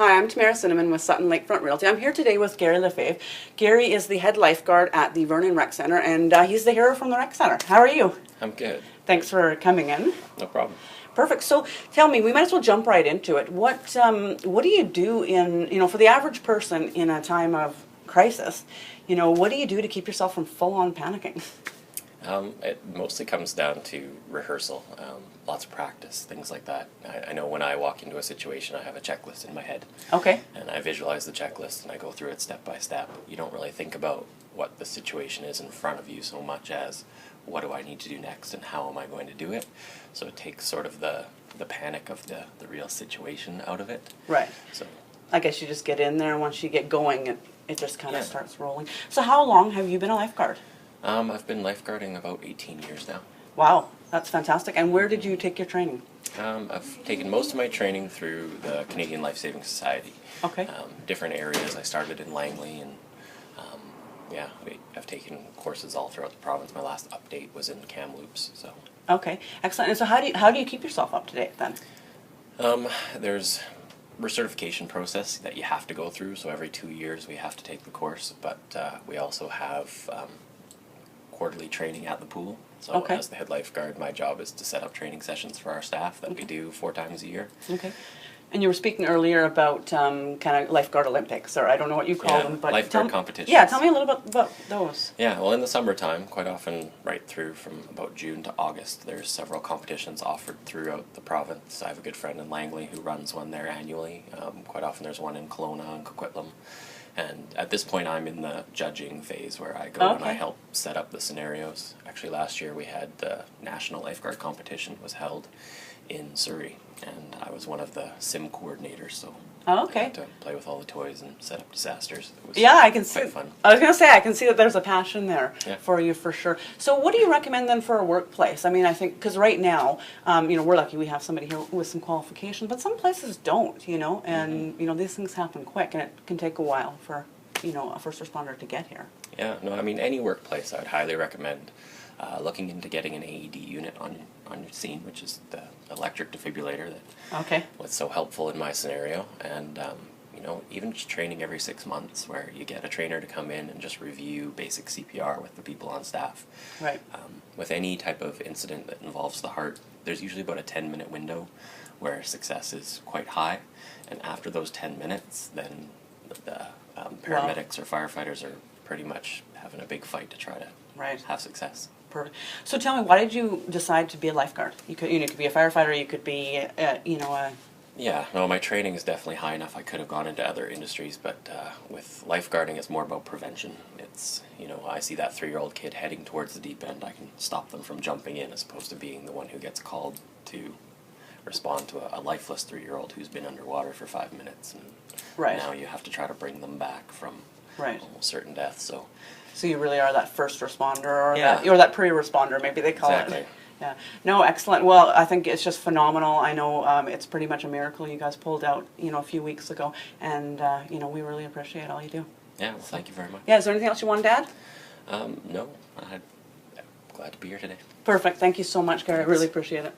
Hi, I'm Tamara Cinnamon with Sutton Lakefront Realty. I'm here today with Gary Lefebvre. Gary is the head lifeguard at the Vernon Rec Center, and he's the hero from the rec center. How are you? I'm good. Thanks for coming in. No problem. Perfect. So tell me, we might as well jump right into it. What do you do for the average person in a time of crisis? What do you do to keep yourself from full-on panicking? It mostly comes down to rehearsal, lots of practice, things like that. I know when I walk into a situation, I have a checklist in my head. Okay. And I visualize the checklist and I go through it step by step. You don't really think about what the situation is in front of you so much as what do I need to do next and how am I going to do it. So it takes sort of the panic of the real situation out of it. Right. So I guess you just get in there, and once you get going, it just kind of starts rolling. So how long have you been a lifeguard? I've been lifeguarding about 18 years now. Wow, that's fantastic. And where did you take your training? I've taken most of my training through the Canadian Lifesaving Society. Okay. Different areas. I started in Langley, and I've taken courses all throughout the province. My last update was in Kamloops. So. Okay, excellent. And so how do you keep yourself up to date then? There's recertification process that you have to go through. So every 2 years we have to take the course, but we also have quarterly training at the pool. So as the head lifeguard, my job is to set up training sessions for our staff that we do 4 times a year. Okay. And you were speaking earlier about kind of lifeguard Olympics, or I don't know what you call them, but lifeguard competitions. Yeah, tell me a little bit about those. Yeah, well, in the summertime, quite often right through from about June to August, there's several competitions offered throughout the province. I have a good friend in Langley who runs one there annually. Quite often there's one in Kelowna and Coquitlam. And at this point, I'm in the judging phase where I go and I help set up the scenarios. Actually, last year we had the National Lifeguard Competition was held in Surrey, and I was one of the sim coordinators, so I had to play with all the toys and set up disasters. It was I can see. quite fun. I was going to say, I can see that there's a passion there for you for sure. So what do you recommend then for a workplace? I mean, I think, because right now, we're lucky we have somebody here with some qualifications, but some places don't, and, these things happen quick, and it can take a while for, a first responder to get here. Yeah, no, I mean, any workplace I would highly recommend looking into getting an AED unit on your scene, which is the electric defibrillator that was so helpful in my scenario. And even just training every 6 months, where you get a trainer to come in and just review basic CPR with the people on staff. Right. With any type of incident that involves the heart, there's usually about a 10-minute window where success is quite high, and after those 10 minutes, then the paramedics or firefighters are pretty much having a big fight to try to have success. Perfect. So tell me, why did you decide to be a lifeguard? You could be a firefighter, you could be, a... Yeah, no, my training is definitely high enough. I could have gone into other industries, but with lifeguarding, it's more about prevention. It's, I see that 3-year-old kid heading towards the deep end. I can stop them from jumping in, as opposed to being the one who gets called to respond to a lifeless 3-year-old who's been underwater for 5 minutes. And now you have to try to bring them back from almost certain death. So you really are that first responder, or that pre-responder, maybe they call it. Yeah. No, excellent. Well, I think it's just phenomenal. I know it's pretty much a miracle you guys pulled out, a few weeks ago, and we really appreciate all you do. Yeah. Well, thank you very much. Yeah. Is there anything else you wanted to add? No. I'm glad to be here today. Perfect. Thank you so much, Gary. I really appreciate it.